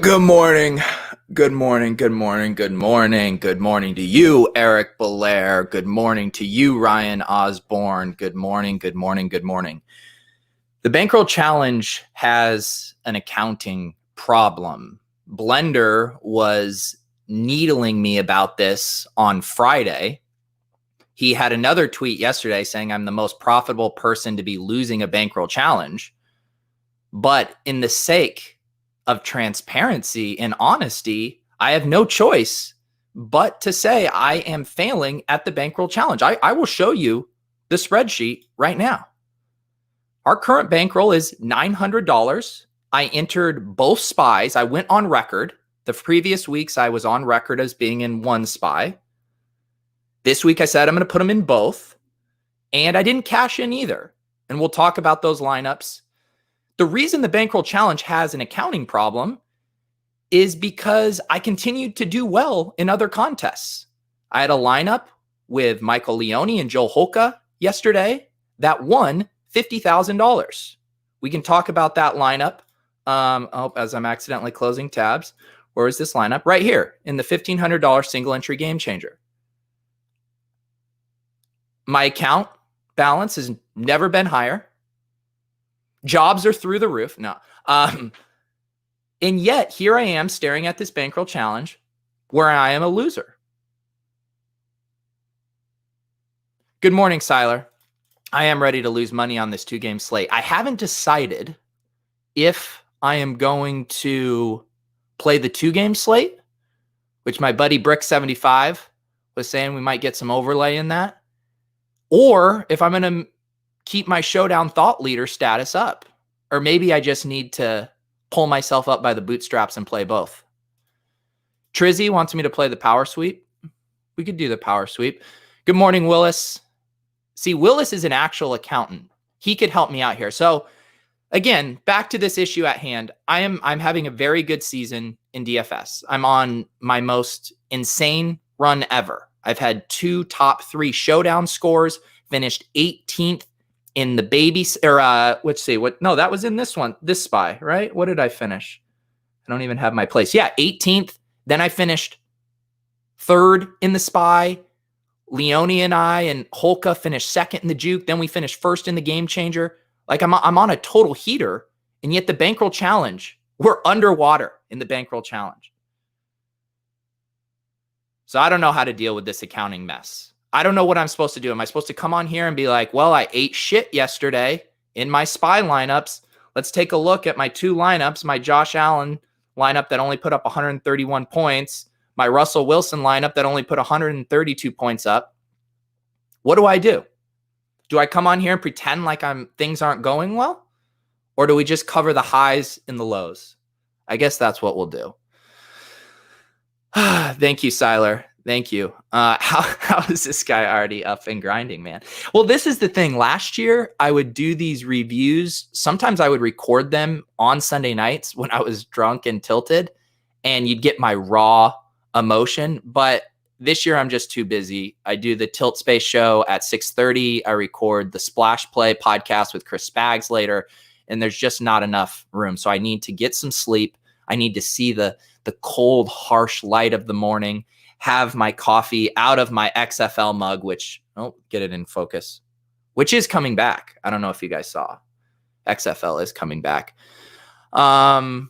Good morning. Good morning. Good morning. Good morning. Good morning to you, Eric Belair. Good morning to you, Ryan Osborne. Good morning. Good morning. Good morning. The Bankroll Challenge has an accounting problem. Blender was needling me about this on Friday. He had another tweet yesterday saying I'm the most profitable person to be losing a Bankroll Challenge. But in the sake of transparency and honesty, I have no choice but to say I am failing at the Bankroll Challenge. I will show you the spreadsheet right now. Our current bankroll is $900. I entered both spies. I went on record. The previous weeks I was on record as being in one spy. This week I said I'm going to put them in both. And I didn't cash in either. And we'll talk about those lineups. The reason the Bankroll Challenge has an accounting problem is because I continued to do well in other contests. I had a lineup with Michael Leone and Joel Holka yesterday that won $50,000. We can talk about that lineup. As I'm accidentally closing tabs. Where is this lineup? Right here in the $1,500 single entry game changer. My account balance has never been higher. Jobs are through the roof. No. And yet here I am staring at this Bankroll Challenge where I am a loser. Good morning, Siler. I am ready to lose money on this 2-game slate. I haven't decided if I am going to play the 2-game slate, which my buddy Brick75 was saying we might get some overlay in that, or if I'm going to keep my Showdown Thought Leader status up. Or maybe I just need to pull myself up by the bootstraps and play both. Trizzy wants me to play the power sweep. We could do the power sweep. Good morning, Willis. See, Willis is an actual accountant. He could help me out here. So again, back to this issue at hand. I'm having a very good season in DFS. I'm on my most insane run ever. I've had 2 top 3 showdown scores, finished 18th in the baby, or let's see, no, that was in this one, this spy, right? What did I finish? I don't even have my place. Yeah, 18th. Then I finished 3rd in the spy. Leone and I and Holka finished 2nd in the juke. Then we finished 1st in the game changer. Like I'm on a total heater, and yet the Bankroll Challenge, we're underwater in the Bankroll Challenge. So I don't know how to deal with this accounting mess. I don't know what I'm supposed to do. Am I supposed to come on here and be like, well, I ate shit yesterday in my spy lineups. Let's take a look at my 2 lineups, my Josh Allen lineup that only put up 131 points, my Russell Wilson lineup that only put 132 points up. What do I do? Do I come on here and pretend like things aren't going well? Or do we just cover the highs and the lows? I guess that's what we'll do. Thank you, Siler. Thank you. How is this guy already up and grinding, man? Well, this is the thing. Last year, I would do these reviews. Sometimes I would record them on Sunday nights when I was drunk and tilted, and you'd get my raw emotion. But this year, I'm just too busy. I do the Tilt Space show at 6:30. I record the Splash Play podcast with Chris Spags later, and there's just not enough room. So I need to get some sleep. I need to see the cold, harsh light of the morning, have my coffee out of my XFL mug, which, get it in focus, which is coming back. I don't know if you guys saw. XFL is coming back. All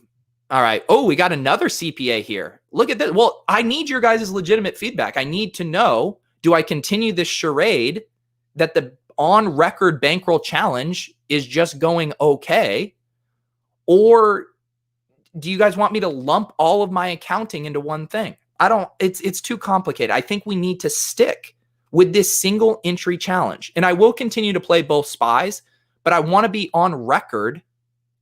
right. Oh, we got another CPA here. Look at this. Well, I need your guys' legitimate feedback. I need to know, do I continue this charade that the on-record Bankroll Challenge is just going okay? Or do you guys want me to lump all of my accounting into one thing? It's too complicated. I think we need to stick with this single entry challenge. And I will continue to play both spies, but I want to be on record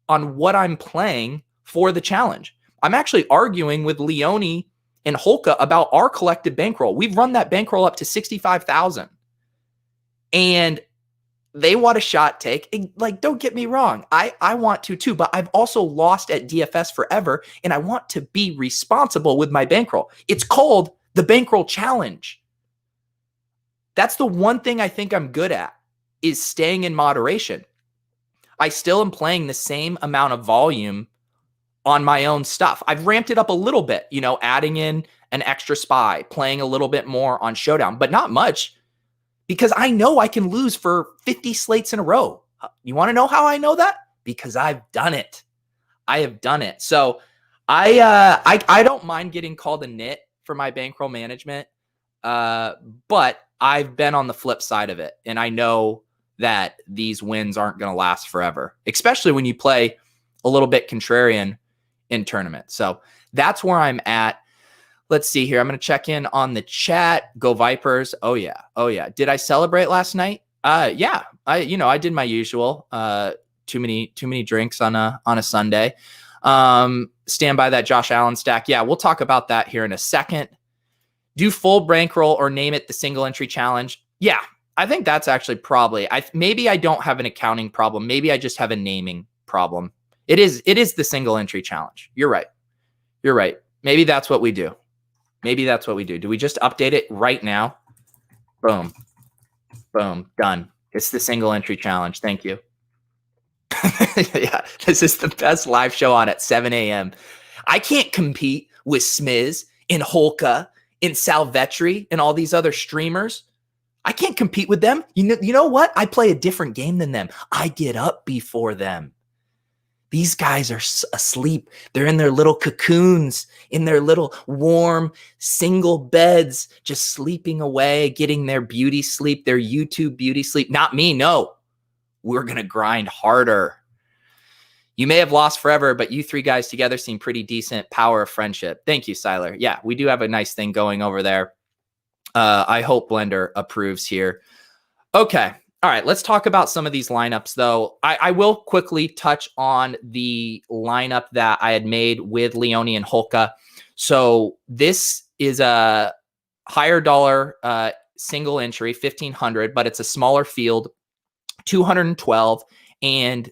on what I'm playing for the challenge. I'm actually arguing with Leone and Holka about our collective bankroll. We've run that bankroll up to 65,000. And they want a shot take. Like, don't get me wrong. I want to too, but I've also lost at DFS forever, and I want to be responsible with my bankroll. It's called the Bankroll Challenge. That's the one thing I think I'm good at, is staying in moderation. I still am playing the same amount of volume on my own stuff. I've ramped it up a little bit, adding in an extra spy, playing a little bit more on Showdown, but not much, because I know I can lose for 50 slates in a row. You want to know how I know that? Because I've done it. I have done it. So I don't mind getting called a nit for my bankroll management, but I've been on the flip side of it, and I know that these wins aren't going to last forever, especially when you play a little bit contrarian in tournaments. So that's where I'm at. Let's see here. I'm going to check in on the chat. Go Vipers. Oh yeah. Oh yeah. Did I celebrate last night? Yeah. I did my usual. Too many drinks on a Sunday. Stand by that Josh Allen stack. Yeah, we'll talk about that here in a second. Do full bankroll or name it the single entry challenge. Yeah, I think that's actually probably. Maybe I don't have an accounting problem. Maybe I just have a naming problem. It is the single entry challenge. You're right. Maybe that's what we do. Do we just update it right now? Boom. Done. It's the single entry challenge. Thank you. Yeah, this is the best live show on at 7 a.m. I can't compete with Smiz and Holka and Salvetri and all these other streamers. I can't compete with them. You know what? I play a different game than them. I get up before them. These guys are asleep. They're in their little cocoons, in their little warm single beds, just sleeping away, getting their beauty sleep, their YouTube beauty sleep. Not me, no. We're going to grind harder. You may have lost forever, but you three guys together seem pretty decent. Power of friendship. Thank you, Siler. Yeah, we do have a nice thing going over there. I hope Blender approves here. Okay. All right, let's talk about some of these lineups, though. I will quickly touch on the lineup that I had made with Leone and Holka. So this is a higher dollar single entry, 1,500, but it's a smaller field, 212. And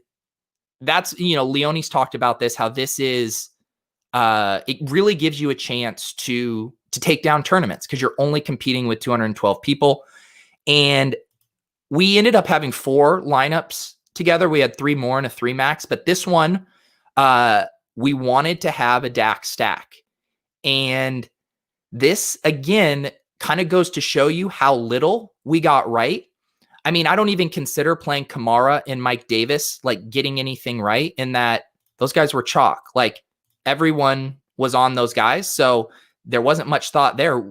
that's, Leone's talked about this, how this is, it really gives you a chance to take down tournaments because you're only competing with 212 people. And we ended up having 4 lineups together. We had 3 more and a 3 max, but this one, we wanted to have a DAX stack. And this, again, kind of goes to show you how little we got right. I mean, I don't even consider playing Kamara and Mike Davis, like getting anything right, in that those guys were chalk. Like everyone was on those guys. So there wasn't much thought there.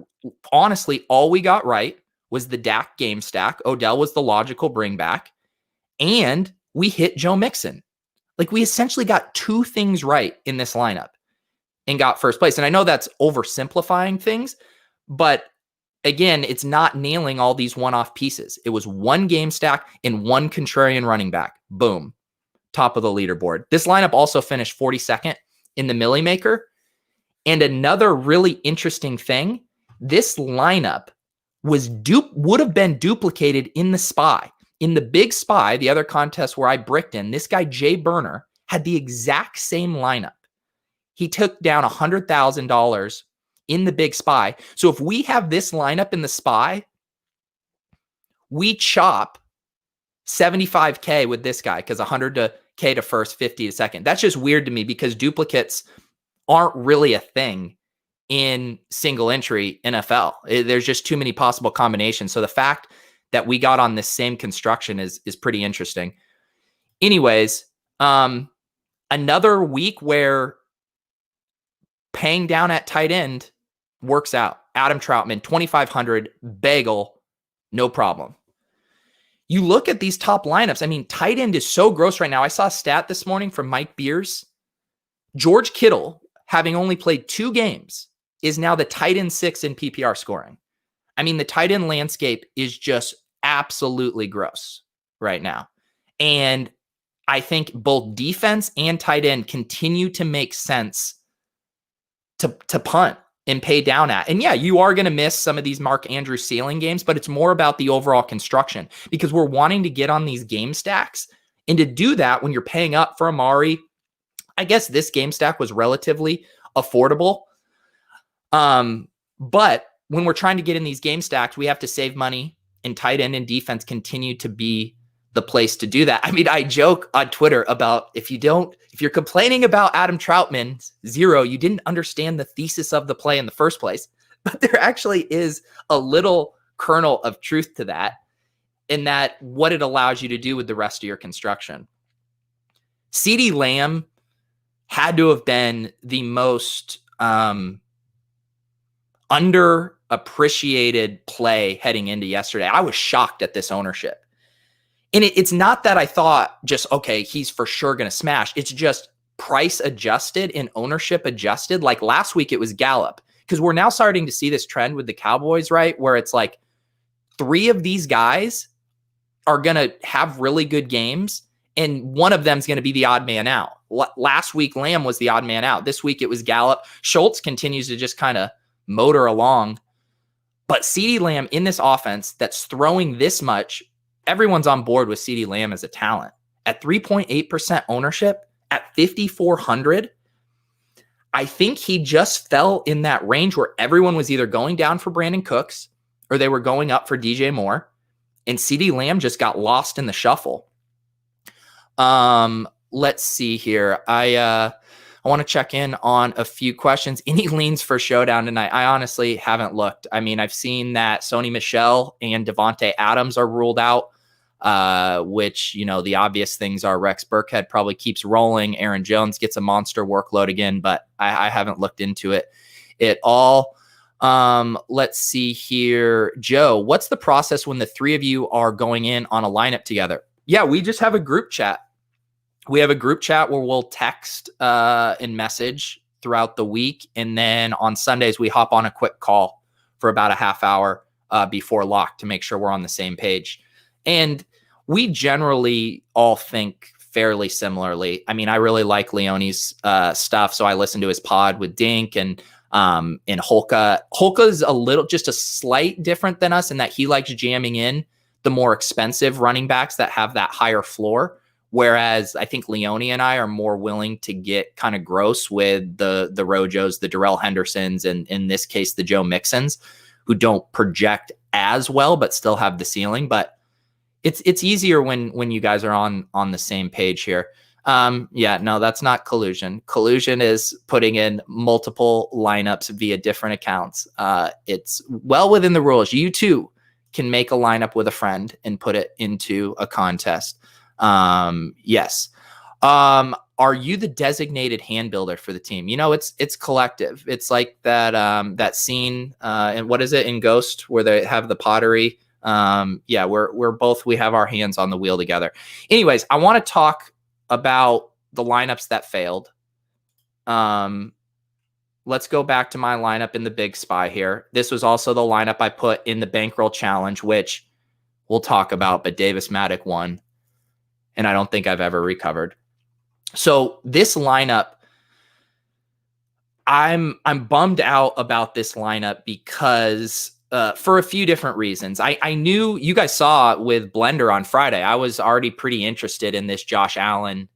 Honestly, all we got right was the Dak game stack. Odell was the logical bring back. And we hit Joe Mixon. Like we essentially got 2 things right in this lineup and got first place. And I know that's oversimplifying things, but again, it's not nailing all these one-off pieces. It was 1 game stack and 1 contrarian running back. Boom. Top of the leaderboard. This lineup also finished 42nd in the Millie Maker. And another really interesting thing, this lineup would have been duplicated in the spy. In the big spy, the other contest where I bricked in, this guy, Jay Burner, had the exact same lineup. He took down $100,000 in the big spy. So if we have this lineup in the spy, we chop 75K with this guy because 100K to first, 50 to second. That's just weird to me because duplicates aren't really a thing in single entry NFL. There's just too many possible combinations. So the fact that we got on this same construction is pretty interesting. Anyways, another week where paying down at tight end works out. Adam Troutman, 2,500, bagel, no problem. You look at these top lineups. I mean, tight end is so gross right now. I saw a stat this morning from Mike Beers. George Kittle, having only played 2 games, is now the tight end 6 in PPR scoring. I mean, the tight end landscape is just absolutely gross right now. And I think both defense and tight end continue to make sense to punt and pay down at. And yeah, you are going to miss some of these Mark Andrews ceiling games, but it's more about the overall construction because we're wanting to get on these game stacks. And to do that, when you're paying up for Amari, I guess this game stack was relatively affordable. But when we're trying to get in these game stacks, we have to save money, and tight end and defense continue to be the place to do that. I mean, I joke on Twitter about if you're complaining about Adam Troutman's 0, you didn't understand the thesis of the play in the first place. But there actually is a little kernel of truth to that, in that what it allows you to do with the rest of your construction. CeeDee Lamb had to have been the most underappreciated play heading into yesterday. I was shocked at this ownership. And it's not that I thought just, okay, he's for sure going to smash. It's just price adjusted and ownership adjusted. Like last week, it was Gallup, because we're now starting to see this trend with the Cowboys, right? Where it's like 3 of these guys are going to have really good games, and one of them is going to be the odd man out. Last week, Lamb was the odd man out. This week, it was Gallup. Schultz continues to just kind of motor along. But CeeDee Lamb in this offense that's throwing this much, everyone's on board with CeeDee Lamb as a talent. At 3.8% ownership, at 5,400, I think he just fell in that range where everyone was either going down for Brandon Cooks or they were going up for DJ Moore, and CeeDee Lamb just got lost in the shuffle. Let's see here. I want to check in on a few questions. Any leans for showdown tonight? I honestly haven't looked. I mean, I've seen that Sony Michel and Devontae Adams are ruled out, which, the obvious things are Rex Burkhead probably keeps rolling. Aaron Jones gets a monster workload again, but I haven't looked into it at all. Let's see here. Joe, what's the process when the 3 of you are going in on a lineup together? Yeah, we just have a group chat. We have a group chat where we'll text and message throughout the week. And then on Sundays, we hop on a quick call for about a half hour before lock to make sure we're on the same page. And we generally all think fairly similarly. I mean, I really like Leone's stuff, so I listen to his pod with Dink and Holka. Holka's just a slight different than us in that he likes jamming in the more expensive running backs that have that higher floor. Whereas I think Leone and I are more willing to get kind of gross with the Rojos, the Darrell Hendersons, and in this case, the Joe Mixons, who don't project as well, but still have the ceiling. But it's easier when you guys are on the same page here. Yeah, no, that's not collusion. Collusion is putting in multiple lineups via different accounts. It's well within the rules. You too can make a lineup with a friend and put it into a contest. Yes. Are you the designated hand builder for the team? It's collective. It's like that scene, and what is it in Ghost where they have the pottery? Yeah, we have our hands on the wheel together. Anyways, I want to talk about the lineups that failed. Let's go back to my lineup in the Big Spy here. This was also the lineup I put in the Bankroll Challenge, which we'll talk about, but Davis Maddock won. And I don't think I've ever recovered. So this lineup, I'm bummed out about this lineup because for a few different reasons. I knew you guys saw with Blender on Friday, I was already pretty interested in this Josh Allen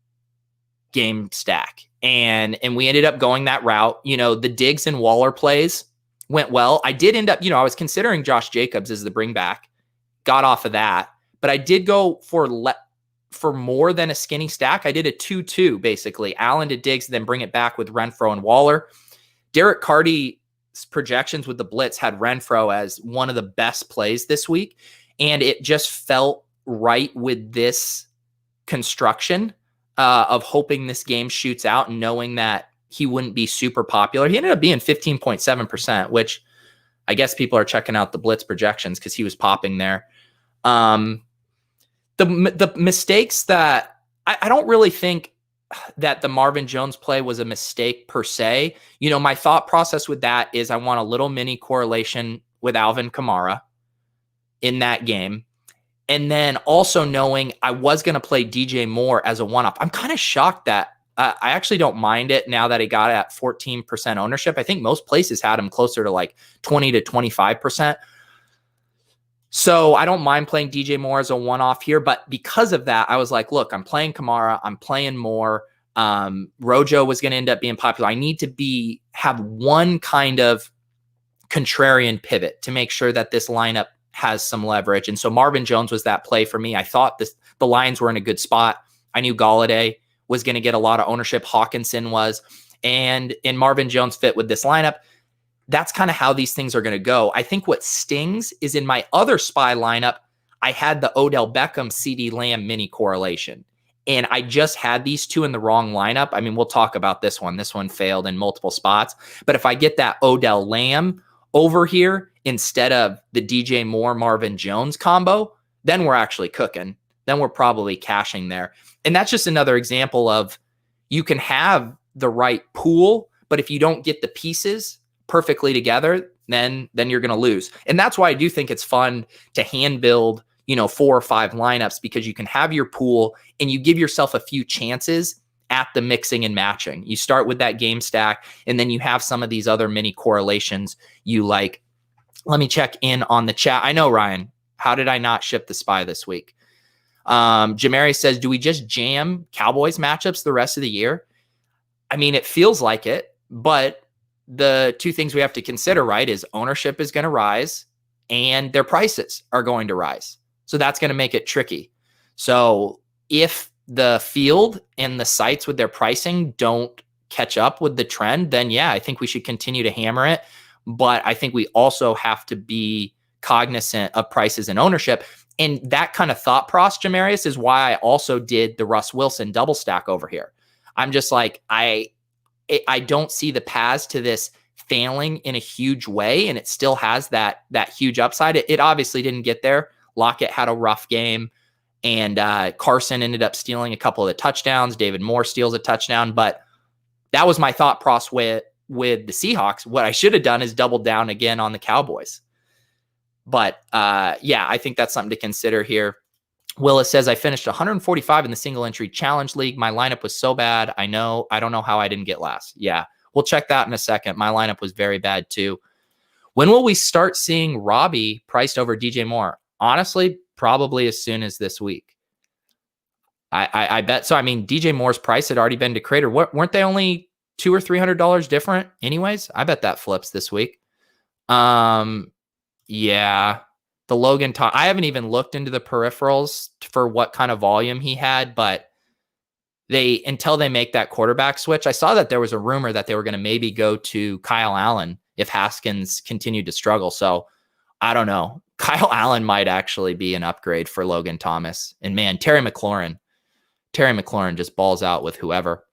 game stack. And we ended up going that route. The Diggs and Waller plays went well. I did end up, I was considering Josh Jacobs as the bring back, got off of that, but I did go for more than a skinny stack. I did a 2-2, basically. Allen to Diggs, then bring it back with Renfro and Waller. Derek Carty's projections with the blitz had Renfro as one of the best plays this week, and it just felt right with this construction of hoping this game shoots out and knowing that he wouldn't be super popular. He ended up being 15.7%, which I guess people are checking out the blitz projections because he was popping there. The mistakes that I don't really think that the Marvin Jones play was a mistake per se. My thought process with that is I want a little mini correlation with Alvin Kamara in that game. And then also knowing I was going to play DJ Moore as a one-off. I'm kind of shocked that I actually don't mind it now that he got at 14% ownership. I think most places had him closer to like 20 to 25%. So I don't mind playing DJ Moore as a one-off here. But because of that, I was like, look, I'm playing Kamara. I'm playing Moore. Rojo was going to end up being popular. I need to have one kind of contrarian pivot to make sure that this lineup has some leverage. And so Marvin Jones was that play for me. I thought the Lions were in a good spot. I knew Golladay was going to get a lot of ownership. Hawkinson was. And Marvin Jones fit with this lineup. That's kind of how these things are going to go. I think what stings is in my other SPY lineup, I had the Odell Beckham CeeDee Lamb mini correlation. And I just had these two in the wrong lineup. I mean, we'll talk about this one. This one failed in multiple spots. But if I get that Odell Lamb over here instead of the DJ Moore Marvin Jones combo, then we're actually cooking. Then we're probably cashing there. And that's just another example of you can have the right pool, but if you don't get the pieces perfectly together, then you're going to lose. And that's why I do think it's fun to hand build, 4 or 5 lineups, because you can have your pool and you give yourself a few chances at the mixing and matching. You start with that game stack, and then you have some of these other mini correlations you like. Let me check in on the chat. I know, Ryan, how did I not ship the SPY this week? Jamari says, do we just jam Cowboys matchups the rest of the year? I mean, it feels like it, but the two things we have to consider, right, is ownership is going to rise and their prices are going to rise. So that's going to make it tricky. So if the field and the sites with their pricing don't catch up with the trend, then yeah, I think we should continue to hammer it. But I think we also have to be cognizant of prices and ownership. And that kind of thought process, Jamarius, is why I also did the Russ Wilson double stack over here. I'm just like, I don't see the paths to this failing in a huge way, and it still has that huge upside. It obviously didn't get there. Lockett had a rough game, and Carson ended up stealing a couple of the touchdowns. David Moore steals a touchdown, but that was my thought process with the Seahawks. What I should have done is doubled down again on the Cowboys. But yeah, I think that's something to consider here. Willis says, I finished 145 in the single entry challenge league. My lineup was so bad. I don't know how I didn't get last. Yeah, we'll check that in a second. My lineup was very bad too. When will we start seeing Robbie priced over DJ Moore? Honestly, probably as soon as this week. I bet. So, I mean, DJ Moore's price had already been decreed. Weren't they only $200 or $300 different anyways? I bet that flips this week. Yeah. The Logan, I haven't even looked into the peripherals for what kind of volume he had, but until they make that quarterback switch, I saw that there was a rumor that they were going to maybe go to Kyle Allen if Haskins continued to struggle. So I don't know. Kyle Allen might actually be an upgrade for Logan Thomas. And man, Terry McLaurin just balls out with whoever.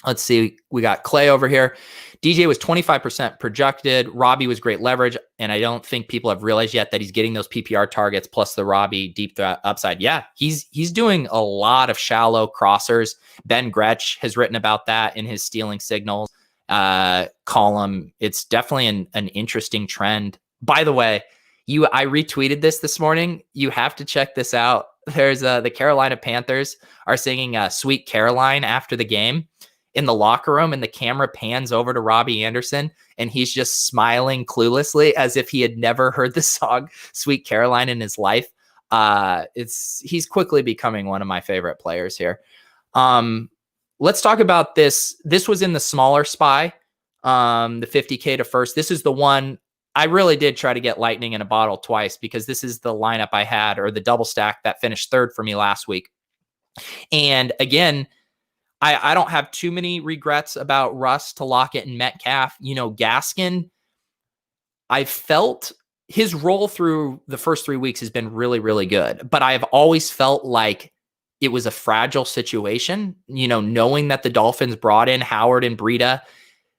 Let's see. We got Clay over here. DJ was 25% projected. Robbie was great leverage. And I don't think people have realized yet that he's getting those PPR targets plus the Robbie deep threat upside. Yeah, he's doing a lot of shallow crossers. Ben Gretsch has written about that in his stealing signals column. It's definitely an interesting trend. By the way, I retweeted this morning. You have to check this out. There's the Carolina Panthers are singing Sweet Caroline after the game in the locker room, and the camera pans over to Robbie Anderson, and he's just smiling cluelessly as if he had never heard the song Sweet Caroline in his life. He's quickly becoming one of my favorite players here. Let's talk about this. This was in the smaller SPY, the 50K to first. This is the one I really did try to get lightning in a bottle twice, because this is the lineup I had, or the double stack that finished third for me last week. And again, I don't have too many regrets about Russ to Lockett and Metcalf. Gaskin, I felt his role through the first 3 weeks has been really, really good. But I've always felt like it was a fragile situation, knowing that the Dolphins brought in Howard and Breida,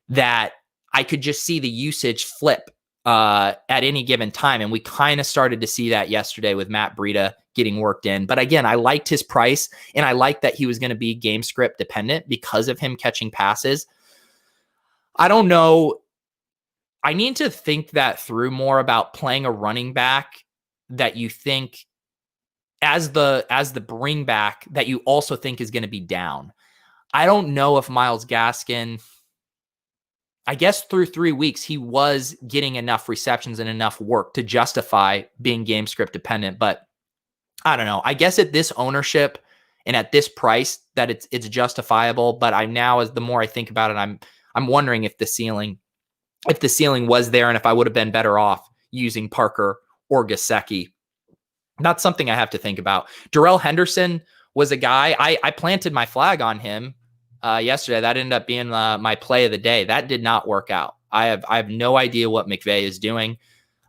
that I could just see the usage flip at any given time. And we kind of started to see that yesterday with Matt Breida getting worked in. But again, I liked his price, and I liked that he was going to be game script dependent because of him catching passes. I don't know. I need to think that through more about playing a running back that you think as the bring back that you also think is going to be down. I don't know if Myles Gaskin, I guess through 3 weeks, he was getting enough receptions and enough work to justify being game script dependent. But I don't know. I guess at this ownership and at this price that it's justifiable. But I'm now, as the more I think about it, I'm wondering if the ceiling was there and if I would have been better off using Parker or Gesicki. Not something I have to think about. Darrell Henderson was a guy, I planted my flag on him yesterday. That ended up being my play of the day. That did not work out. I have no idea what McVay is doing,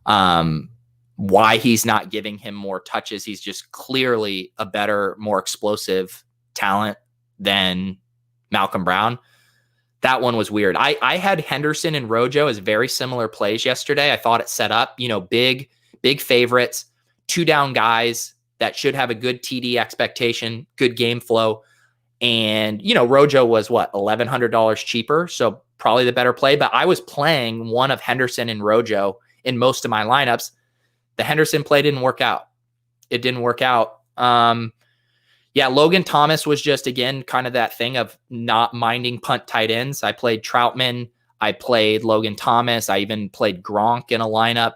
why he's not giving him more touches. He's just clearly a better, more explosive talent than Malcolm Brown. That one was weird. I had Henderson and Rojo as very similar plays yesterday. I thought it set up, big favorites, 2 down guys that should have a good TD expectation, good game flow. And, Rojo was $1,100 cheaper. So probably the better play, but I was playing one of Henderson and Rojo in most of my lineups. The Henderson play didn't work out. It didn't work out. Logan Thomas was just, again, kind of that thing of not minding punt tight ends. I played Troutman. I played Logan Thomas. I even played Gronk in a lineup.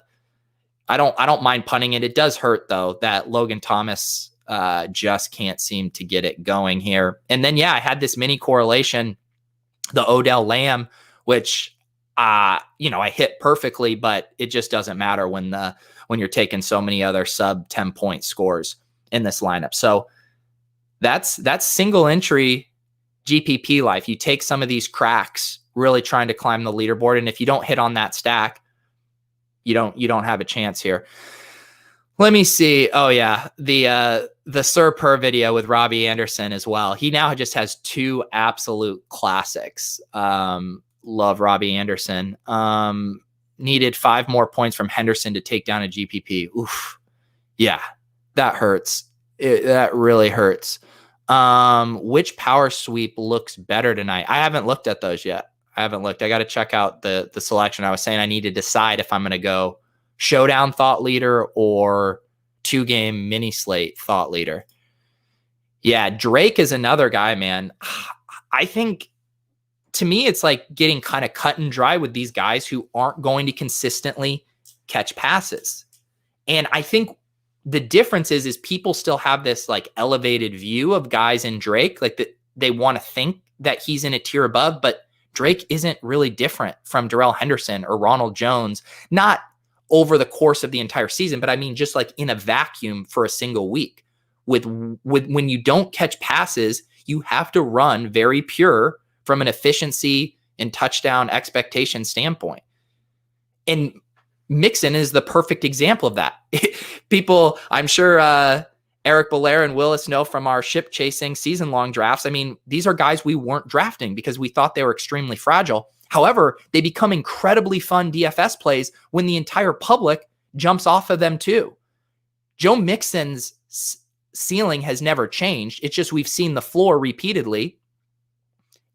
I don't mind punting it. It does hurt, though, that Logan Thomas just can't seem to get it going here. And then, I had this mini correlation, the Odell Lamb, which, I hit perfectly, but it just doesn't matter when you're taking so many other sub 10-point scores in this lineup. So that's single entry GPP life. You take some of these cracks really trying to climb the leaderboard. And if you don't hit on that stack, you don't have a chance here. Let me see. Oh yeah. The Sir Purr video with Robbie Anderson as well. He now just has 2 absolute classics. Love Robbie Anderson. Needed 5 more points from Henderson to take down a GPP. Oof. Yeah, that hurts. That really hurts. Which power sweep looks better tonight? I haven't looked at those yet. I got to check out the selection. I was saying I need to decide if I'm going to go showdown thought leader or 2-game mini slate thought leader. Yeah, Drake is another guy, man. I think, to me, it's like getting kind of cut and dry with these guys who aren't going to consistently catch passes. And I think the difference is people still have this like elevated view of guys in Drake, like that they want to think that he's in a tier above, but Drake isn't really different from Darrell Henderson or Ronald Jones, not over the course of the entire season, but I mean, just like in a vacuum for a single week. With when you don't catch passes, you have to run very pure from an efficiency and touchdown expectation standpoint. And Mixon is the perfect example of that. People, I'm sure Eric Belair and Willis know from our ship chasing season-long drafts. I mean, these are guys we weren't drafting because we thought they were extremely fragile. However, they become incredibly fun DFS plays when the entire public jumps off of them too. Joe Mixon's ceiling has never changed. It's just we've seen the floor repeatedly,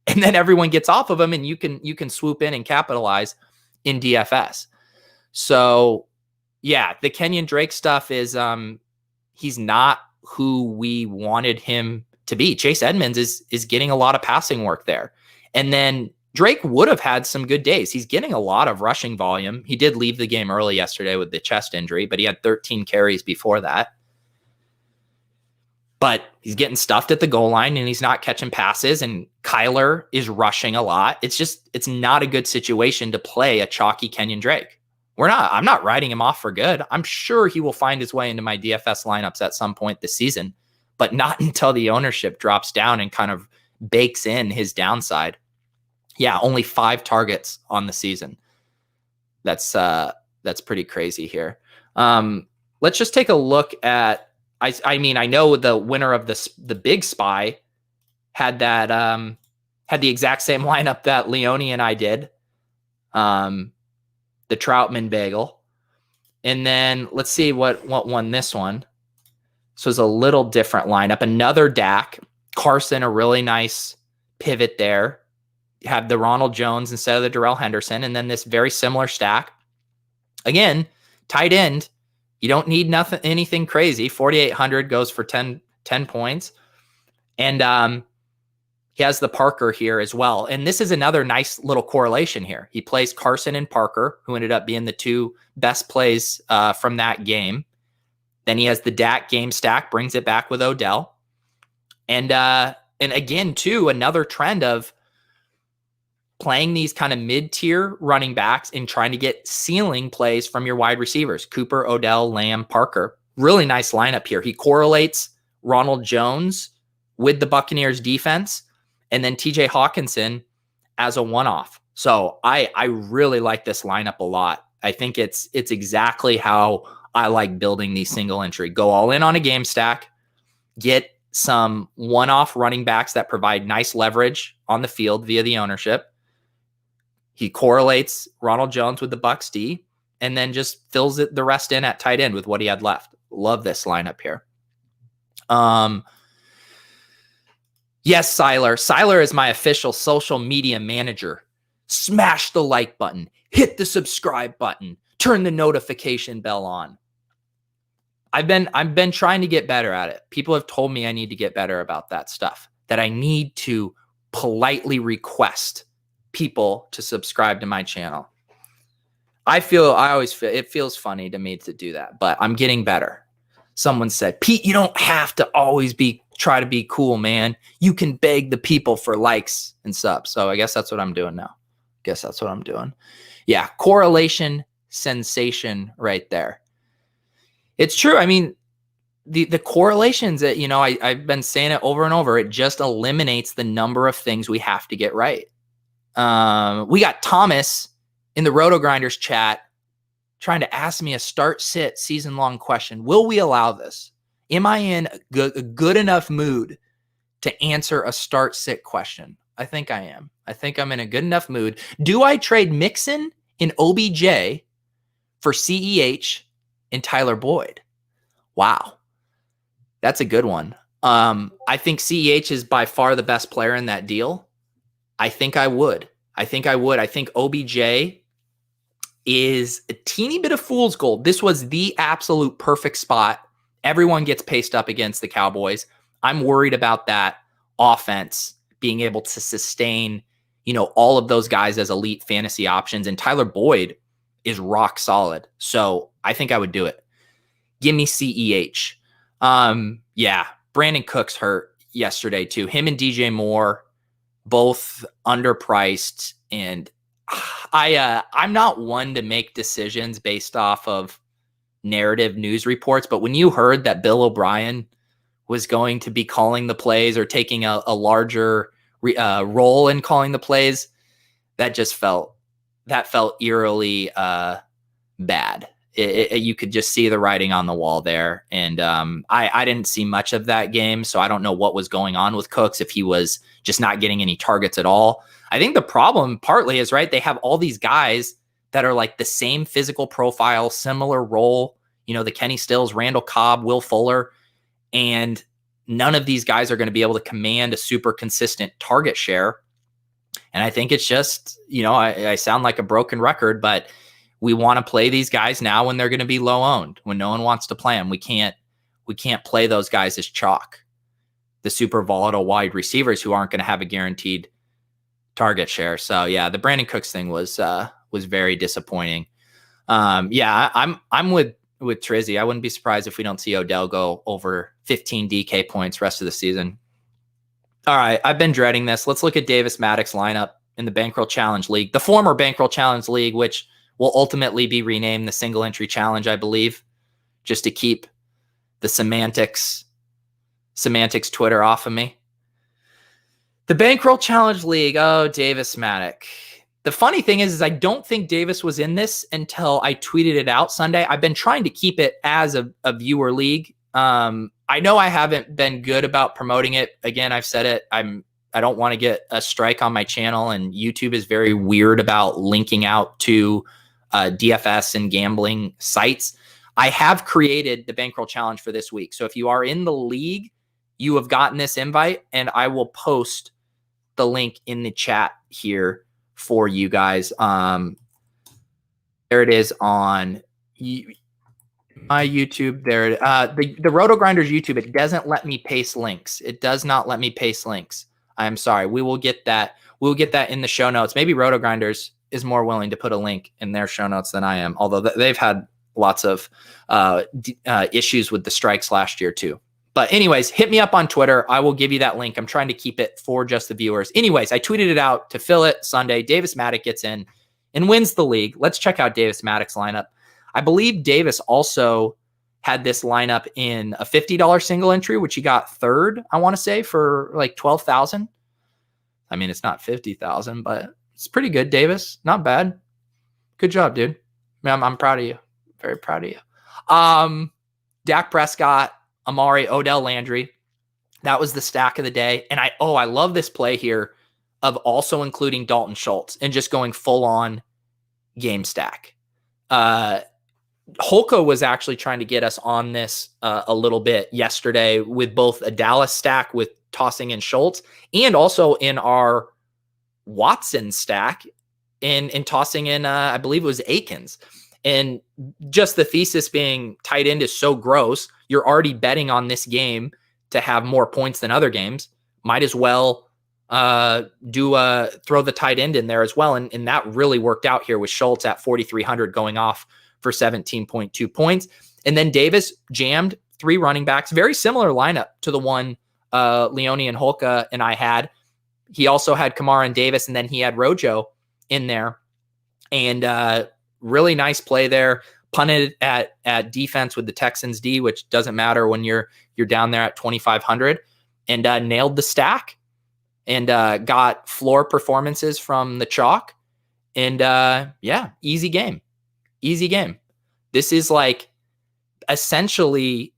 and then everyone gets off of him, and you can swoop in and capitalize in DFS. So, yeah, the Kenyon Drake stuff is he's not who we wanted him to be. Chase Edmonds is getting a lot of passing work there. And then Drake would have had some good days. He's getting a lot of rushing volume. He did leave the game early yesterday with the chest injury, but he had 13 carries before that. But he's getting stuffed at the goal line and he's not catching passes, and Kyler is rushing a lot. It's not a good situation to play a chalky Kenyon Drake. I'm not writing him off for good. I'm sure he will find his way into my DFS lineups at some point this season, but not until the ownership drops down and kind of bakes in his downside. Yeah, only 5 targets on the season. That's pretty crazy here. Let's just take a look at, I mean, I know the winner of the Big Spy had the exact same lineup that Leone and I did. The Troutman bagel. And then let's see what won this one. This was a little different lineup. Another Dak. Carson, a really nice pivot there. have the Ronald Jones instead of the Darrell Henderson, and then this very similar stack. Again, tight end, you don't need anything crazy. 4,800 goes for 10 points. And he has the Parker here as well. And this is another nice little correlation here. He plays Carson and Parker, who ended up being the two best plays from that game. Then he has the Dak game stack, brings it back with Odell. And again, too, another trend of playing these kind of mid-tier running backs and trying to get ceiling plays from your wide receivers, Cooper, Odell, Lamb, Parker. Really nice lineup here. He correlates Ronald Jones with the Buccaneers defense, and then TJ Hawkinson as a one-off. So I really like this lineup a lot. I think it's exactly how I like building these single entry. Go all in on a game stack, get some one-off running backs that provide nice leverage on the field via the ownership. He correlates Ronald Jones with the Bucs D, and then just fills the rest in at tight end with what he had left. Love this lineup here. Yes, Siler. Siler is my official social media manager. Smash the like button, hit the subscribe button, turn the notification bell on. I've been trying to get better at it. People have told me I need to get better about that stuff, that I need to politely request people to subscribe to my channel. I always feel it feels funny to me to do that, but I'm getting better. Someone said, Pete, you don't have to always try to be cool, man. You can beg the people for likes and subs. So I guess that's what I'm doing now. Yeah. Correlation sensation right there. It's true. I mean, the correlations that, I've been saying it over and over. It just eliminates the number of things we have to get right. We got Thomas in the Roto Grinders chat trying to ask me a start-sit season-long question. Will we allow this? Am I in a good enough mood to answer a start-sit question? I think I am. I think I'm in a good enough mood. Do I trade Mixon and OBJ for CEH and Tyler Boyd? Wow. That's a good one. I think CEH is by far the best player in that deal. I think I would. I think OBJ is a teeny bit of fool's gold. This was the absolute perfect spot. Everyone gets paced up against the Cowboys. I'm worried about that offense being able to sustain, all of those guys as elite fantasy options. And Tyler Boyd is rock solid. So I think I would do it. Give me CEH. Yeah. Brandon Cooks hurt yesterday too. Him and DJ Moore, both underpriced. And I'm not one to make decisions based off of narrative news reports, but when you heard that Bill O'Brien was going to be calling the plays or taking a larger role in calling the plays, that felt eerily bad. You could just see the writing on the wall there. And I didn't see much of that game, so I don't know what was going on with Cooks, if he was just not getting any targets at all. I think the problem partly is, right, they have all these guys that are like the same physical profile, similar role, the Kenny Stills, Randall Cobb, Will Fuller, and none of these guys are going to be able to command a super consistent target share. And I think it's just, I sound like a broken record, but we want to play these guys now when they're going to be low owned, when no one wants to play them. We can't play those guys as chalk, the super volatile wide receivers who aren't going to have a guaranteed target share. So yeah, the Brandon Cooks thing was very disappointing. Yeah, I'm with Trizzy. I wouldn't be surprised if we don't see Odell go over 15 DK points rest of the season. All right, I've been dreading this. Let's look at Davis Maddox lineup in the Bankroll Challenge League, the former Bankroll Challenge League, which will ultimately be renamed the Single Entry Challenge, I believe, just to keep the semantics Twitter off of me. The Bankroll Challenge League. Oh, Davis Maddox. The funny thing is I don't think Davis was in this until I tweeted it out Sunday. I've been trying to keep it as a viewer league. I know I haven't been good about promoting it. Again, I've said it. I don't want to get a strike on my channel, and YouTube is very weird about linking out to DFS and gambling sites. I have created the Bankroll Challenge for this week. So if you are in the league, you have gotten this invite, and I will post the link in the chat here for you guys. There it is on my YouTube. There, the Roto Grinders YouTube. It doesn't let me paste links. It does not let me paste links. I'm sorry. We will get that. We'll get that in the show notes. Maybe Roto Grinders is more willing to put a link in their show notes than I am, although they've had lots of issues with the strikes last year too. But anyways, hit me up on Twitter. I will give you that link. I'm trying to keep it for just the viewers. Anyways, I tweeted it out to fill it Sunday. Davis Maddox gets in and wins the league. Let's check out Davis Maddox's lineup. I believe Davis also had this lineup in a $50 single entry, which he got third, I want to say, for like 12,000. I mean, it's not 50,000, but it's pretty good, Davis. Not bad. Good job, dude. I'm proud of you. Very proud of you. Dak Prescott, Amari, Odell Landry. That was the stack of the day. And I love this play here of also including Dalton Schultz and just going full on game stack. Holka was actually trying to get us on this a little bit yesterday with both a Dallas stack with tossing in Schultz and also in our Watson stack in tossing in, I believe it was Akins. And just the thesis being tight end is so gross. You're already betting on this game to have more points than other games. Might as well throw the tight end in there as well. And that really worked out here with Schultz at 4,300 going off for 17.2 points. And then Davis jammed 3 running backs, very similar lineup to the one Leone and Holka and I had. He also had Kamara and Davis, and then he had Rojo in there. And really nice play there. Punted at defense with the Texans D, which doesn't matter when you're down there at 2,500, and nailed the stack and got floor performances from the chalk. And easy game. Easy game. This is like essentially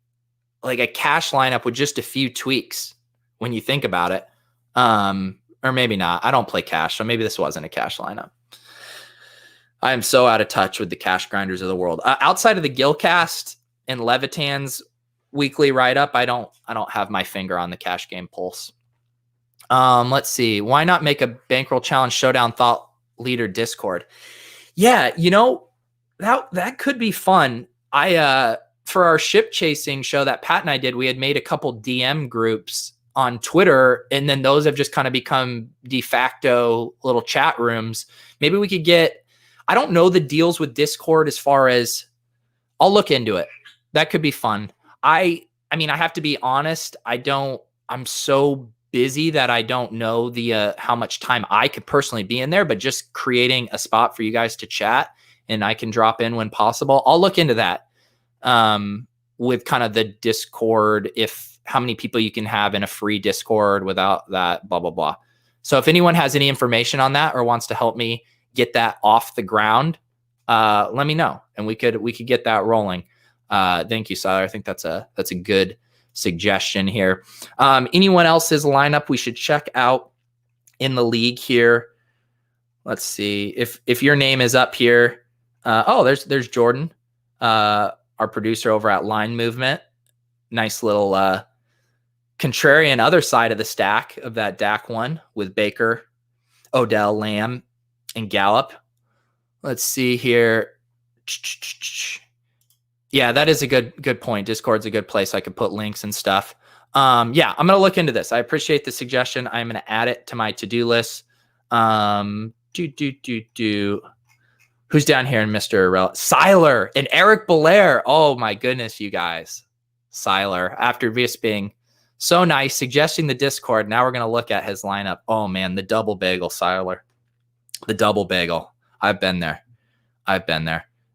like a cash lineup with just a few tweaks when you think about it. Or maybe not. I don't play cash, so maybe this wasn't a cash lineup. I am so out of touch with the cash grinders of the world. Outside of the Gilcast and Levitan's weekly write-up, I don't have my finger on the cash game pulse. Let's see. Why not make a Bankroll Challenge Showdown Thought Leader Discord? Yeah, that could be fun. For our ship chasing show that Pat and I did, we had made a couple DM groups on Twitter, and then those have just kind of become de facto little chat rooms. Maybe we could get, I don't know the deals with Discord as far as, I'll look into it. That could be fun. I mean, I have to be honest. I'm so busy that I don't know the how much time I could personally be in there, but just creating a spot for you guys to chat and I can drop in when possible. I'll look into that with kind of the Discord, how many people you can have in a free Discord without that, blah, blah, blah. So if anyone has any information on that or wants to help me get that off the ground, let me know and we could get that rolling. Thank you, Siler. I think that's a good suggestion here. Anyone else's lineup we should check out in the league here? Let's see if your name is up here. There's Jordan, our producer over at Line Movement. Nice little contrarian other side of the stack of that Dak one with Baker, Odell, Lamb, and Gallup. Let's see here. Yeah, that is a good point. Discord's a good place. I could put links and stuff. I'm going to look into this. I appreciate the suggestion. I'm going to add it to my to-do list. Who's down here in Mr. Siler and Eric Belair. Oh my goodness, you guys. Siler, after just being so nice, suggesting the Discord. Now we're going to look at his lineup. Oh man, the double bagel, Siler. The double bagel. I've been there.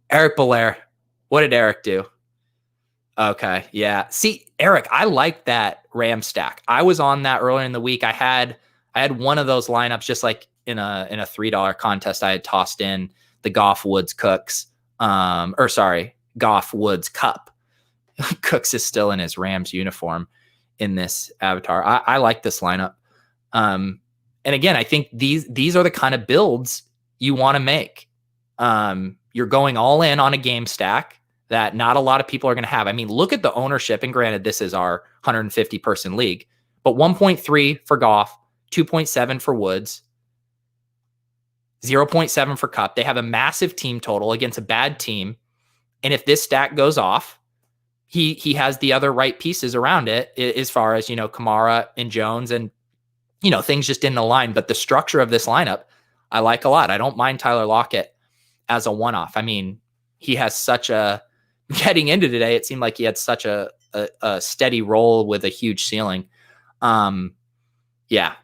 Eric Belair. What did Eric do? Okay, yeah. See, Eric, I like that Ram stack. I was on that earlier in the week. I had one of those lineups just like in a $3 contest. I had tossed in the Goff Woods Cooks. Goff Woods Cup. Cooks is still in his Rams uniform in this avatar. I like this lineup. And again, I think these are the kind of builds you want to make. You're going all in on a game stack that not a lot of people are going to have. I mean, look at the ownership, and granted, this is our 150-person league, but 1.3 for Goff, 2.7 for Woods, 0.7 for Kupp. They have a massive team total against a bad team. And if this stack goes off, he has the other right pieces around it as far as, Kamara and Jones, and, things just didn't align. But the structure of this lineup, I like a lot. I don't mind Tyler Lockett as a one-off. I mean, he has getting into today, it seemed like he had such a steady role with a huge ceiling. Yeah.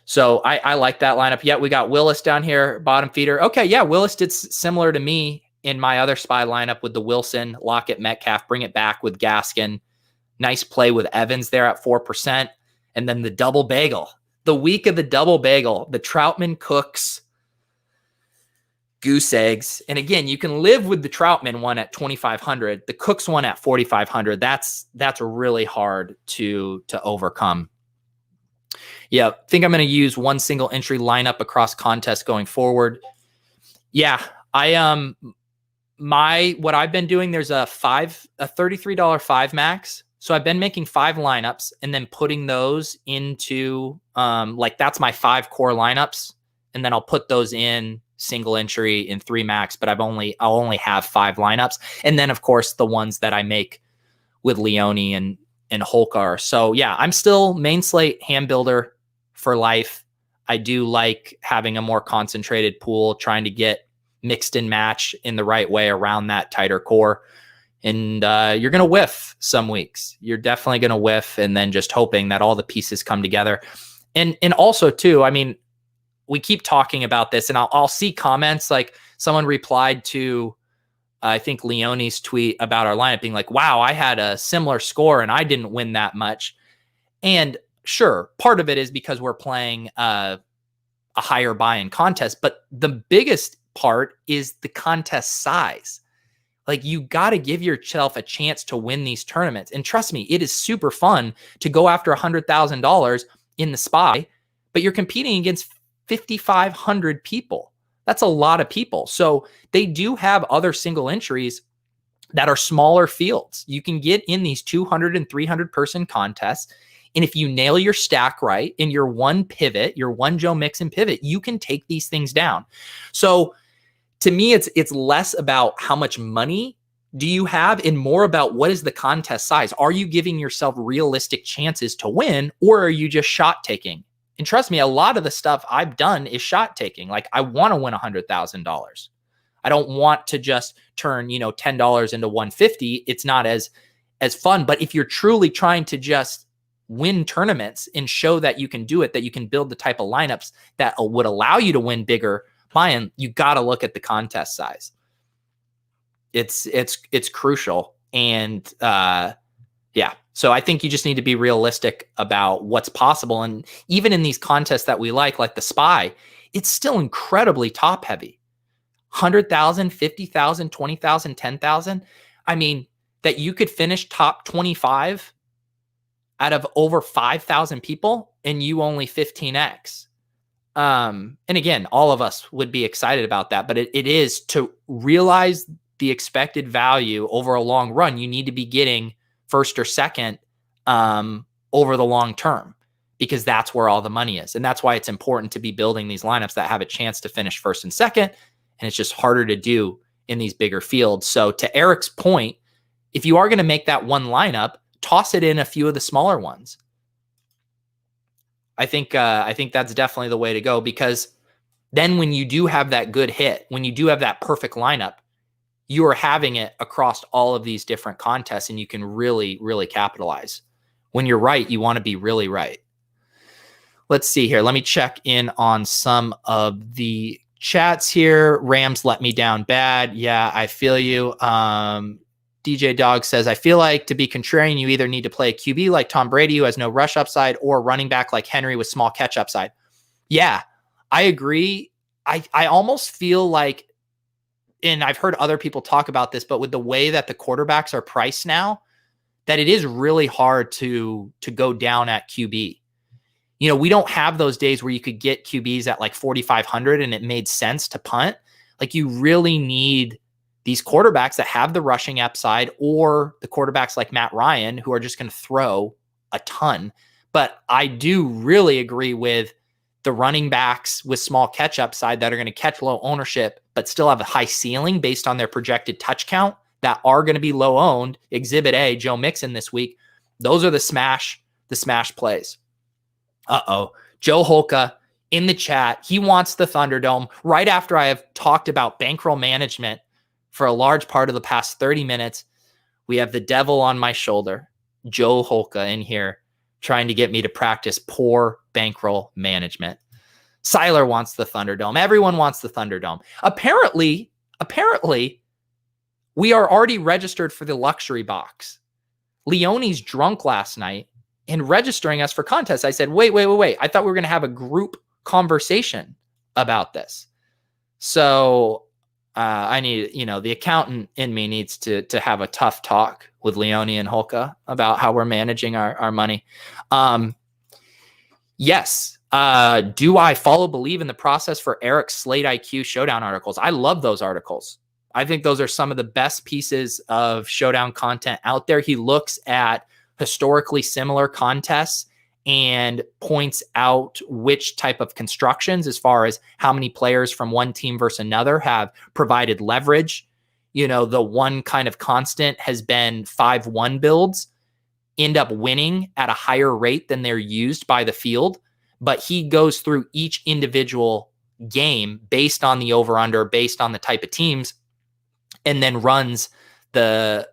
So I like that lineup. Yeah, we got Willis down here, bottom feeder. Okay, yeah, Willis did similar to me in my other SPY lineup with the Wilson, Lockett, Metcalf, bring it back with Gaskin. Nice play with Evans there at 4%. And then the double bagel. The week of the double bagel, the Troutman Cooks goose eggs. And again, you can live with the Troutman one at 2,500, the Cooks one at 4,500. That's really hard to overcome. Yeah, I think I'm going to use one single entry lineup across contests going forward. Yeah, what I've been doing, there's a $33 5 max. So I've been making 5 lineups and then putting those into that's my 5 core lineups, and then I'll put those in single entry in 3 max, but I'll only have 5 lineups. And then of course the ones that I make with Leone and Holkar. So yeah, I'm still main slate hand builder for life. I do like having a more concentrated pool, trying to get mixed and match in the right way around that tighter core. And you're going to whiff some weeks. You're definitely going to whiff, and then just hoping that all the pieces come together. And also too, I mean, we keep talking about this, and I'll see comments like someone replied to, I think, Leone's tweet about our lineup being like, wow, I had a similar score and I didn't win that much. And sure, part of it is because we're playing a higher buy-in contest, but the biggest part is the contest size. Like, you got to give yourself a chance to win these tournaments. And trust me, it is super fun to go after $100,000 in the SPY, but you're competing against 5,500 people. That's a lot of people. So they do have other single entries that are smaller fields. You can get in these 200 and 300 person contests. And if you nail your stack right in your one pivot, your one Joe Mixon pivot, you can take these things down. So to me, it's less about how much money do you have and more about what is the contest size. Are you giving yourself realistic chances to win, or are you just shot taking? And trust me, a lot of the stuff I've done is shot taking. Like, I want to win $100,000. I don't want to just turn, $10 into 150. It's not as fun. But if you're truly trying to just win tournaments and show that you can do it, that you can build the type of lineups that would allow you to win bigger buy-in, you got to look at the contest size. It's crucial. And yeah, so I think you just need to be realistic about what's possible. And even in these contests that we like the SPY, it's still incredibly top heavy. 100,000, 50,000, 20,000, 10,000. I mean, that you could finish top 25 out of over 5,000 people and you only 15x. And again, all of us would be excited about that, but it is to realize the expected value over a long run. You need to be getting first or second over the long term, because that's where all the money is. And that's why it's important to be building these lineups that have a chance to finish first and second. And it's just harder to do in these bigger fields. So to Eric's point, if you are going to make that one lineup, toss it in a few of the smaller ones. I think that's definitely the way to go, because then when you do have that good hit, when you do have that perfect lineup, you are having it across all of these different contests, and you can really, really capitalize. When you're right, you want to be really right. Let's see here. Let me check in on some of the chats here. Rams let me down bad. Yeah, I feel you. DJ Dog says, I feel like to be contrarian, you either need to play a QB like Tom Brady, who has no rush upside, or running back like Henry with small catch upside. Yeah, I agree. I almost feel like, and I've heard other people talk about this, but with the way that the quarterbacks are priced now, that it is really hard to go down at QB. We don't have those days where you could get QBs at like 4,500 and it made sense to punt. Like, you really need these quarterbacks that have the rushing upside, or the quarterbacks like Matt Ryan, who are just going to throw a ton. But I do really agree with the running backs with small catch upside that are going to catch low ownership, but still have a high ceiling based on their projected touch count that are going to be low owned. Exhibit A, Joe Mixon this week. Those are the smash plays. Joe Holka in the chat. He wants the Thunderdome right after I have talked about bankroll management for a large part of the past 30 minutes. We have the devil on my shoulder, Joe Holka, in here trying to get me to practice poor bankroll management. Seiler wants the Thunderdome. Everyone wants the Thunderdome. Apparently, we are already registered for the luxury box. Leone's drunk last night and registering us for contests. I said, wait. I thought we were going to have a group conversation about this. So I need, the accountant in me needs to have a tough talk with Leone and Holka about how we're managing our money. Yes. Do I believe in the process for Eric's Slate IQ Showdown articles? I love those articles. I think those are some of the best pieces of Showdown content out there. He looks at historically similar contests and points out which type of constructions, as far as how many players from one team versus another have provided leverage. The one kind of constant has been 5-1 builds end up winning at a higher rate than they're used by the field. But he goes through each individual game based on the over-under, based on the type of teams, and then runs the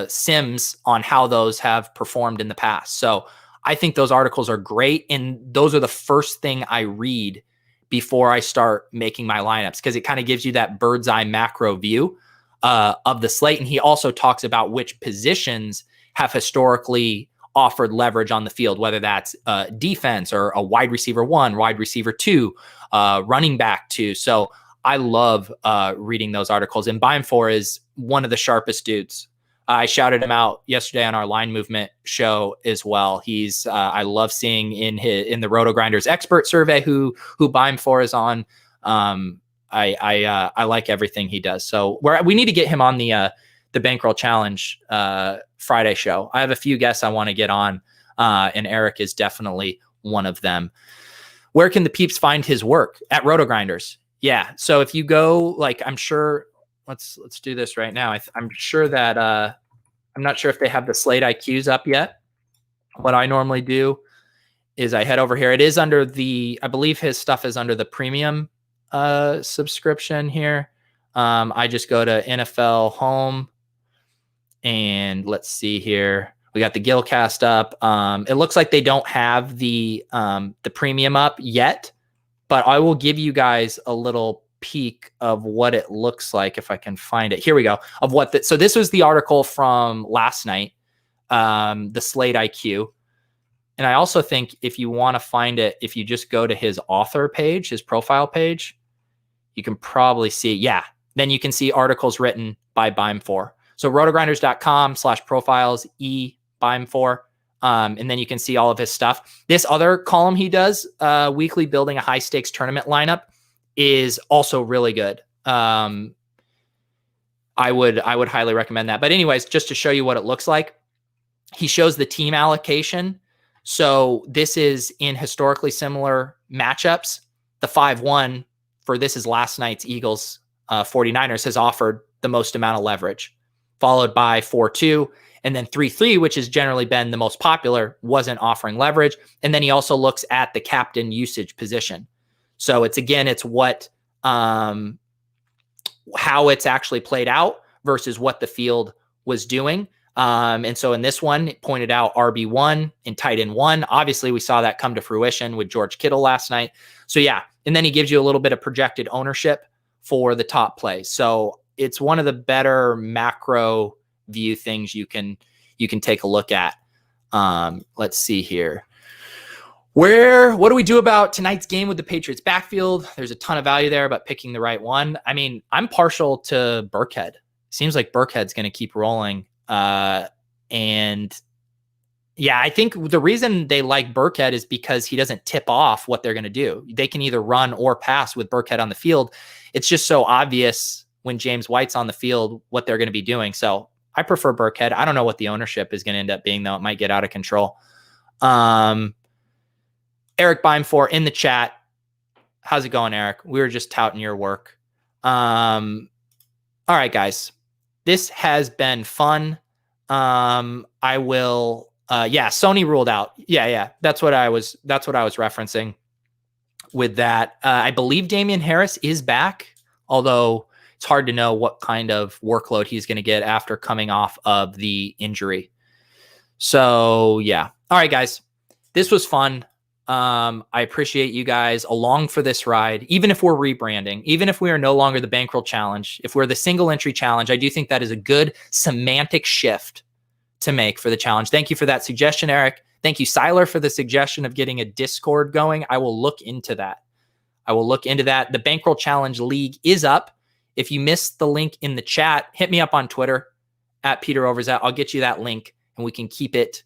sims on how those have performed in the past. So I think those articles are great. And those are the first thing I read before I start making my lineups, because it kind of gives you that bird's eye macro view of the slate. And he also talks about which positions have historically offered leverage on the field, whether that's defense or a wide receiver 1, wide receiver 2, running back 2. So I love reading those articles. And Baimfor is one of the sharpest dudes. I shouted him out yesterday on our line movement show as well. He's I love seeing in the Roto Grinders expert survey who Baimfor is on. I like everything he does. So we need to get him on the Bankroll Challenge Friday show. I have a few guests I want to get on, and Eric is definitely one of them. Where can the peeps find his work? At Roto Grinders. Yeah. So if you go, I'm sure. Let's do this right now. I'm sure that I'm not sure if they have the Slate IQs up yet. What I normally do is I head over here. It is under I believe his stuff is under the premium subscription here. I just go to NFL Home, and let's see here. We got the Gilcast up. It looks like they don't have the premium up yet, but I will give you guys a little peek of what it looks like if I can find it. Here we go. So this was the article from last night, the Slate IQ. And I also think if you want to find it, if you just go to his author page, his profile page, you can probably see, then you can see articles written by Baimfor. So rotogrinders.com/profiles Baimfor. And then you can see all of his stuff. This other column he does, weekly building a high stakes tournament lineup, is also really good. I would highly recommend that. But anyways, just to show you what it looks like, he shows the team allocation. So this is in historically similar matchups. The 5-1 for this is last night's Eagles 49ers has offered the most amount of leverage, followed by 4-2. And then 3-3, which has generally been the most popular, wasn't offering leverage. And then he also looks at the captain usage position. So it's what, how it's actually played out versus what the field was doing. And so in this one, it pointed out RB1 and tight end 1. Obviously, we saw that come to fruition with George Kittle last night. So yeah, and then he gives you a little bit of projected ownership for the top plays. So it's one of the better macro view things you can take a look at. Let's see here. What do we do about tonight's game with the Patriots backfield? There's a ton of value there about picking the right one. I mean, I'm partial to Burkhead. Seems like Burkhead's going to keep rolling. And yeah, I think the reason they like Burkhead is because he doesn't tip off what they're going to do. They can either run or pass with Burkhead on the field. It's just so obvious when James White's on the field what they're going to be doing. So I prefer Burkhead. I don't know what the ownership is going to end up being, though. It might get out of control. Eric Baimfor in the chat How's it going, Eric? We were just touting your work. All right, guys. This has been fun. I will Sony ruled out. Yeah. That's what I was referencing with that. I believe Damian Harris is back, although it's hard to know what kind of workload he's going to get after coming off of the injury. So, yeah. All right, guys. This was fun. I appreciate you guys along for this ride. Even if we're rebranding, even if we are no longer the Bankroll Challenge, if we're the single entry challenge, I do think that is a good semantic shift to make for the challenge. Thank you for that suggestion, Eric. Thank you, Siler, for the suggestion of getting a Discord going. I will look into that. The Bankroll Challenge League is up. If you missed the link in the chat, hit me up on Twitter at Peter Overzet. I'll get you that link and we can keep it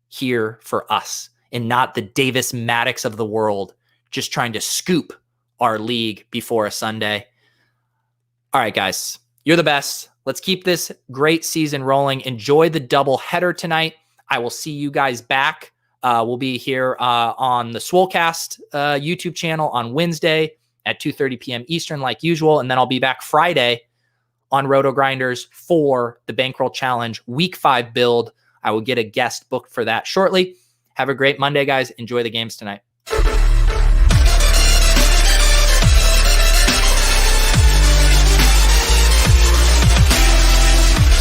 here for us and not the Davis Maddox of the world just trying to scoop our league before a Sunday. All right, guys, you're the best. Let's keep this great season rolling. Enjoy the double header tonight. I will see you guys back. We'll be here on the Swolecast YouTube channel on Wednesday at 2:30 p.m. Eastern, like usual. And then I'll be back Friday on Roto Grinders for the Bankroll Challenge Week 5 build. I will get a guest booked for that shortly. Have a great Monday, guys. Enjoy the games tonight.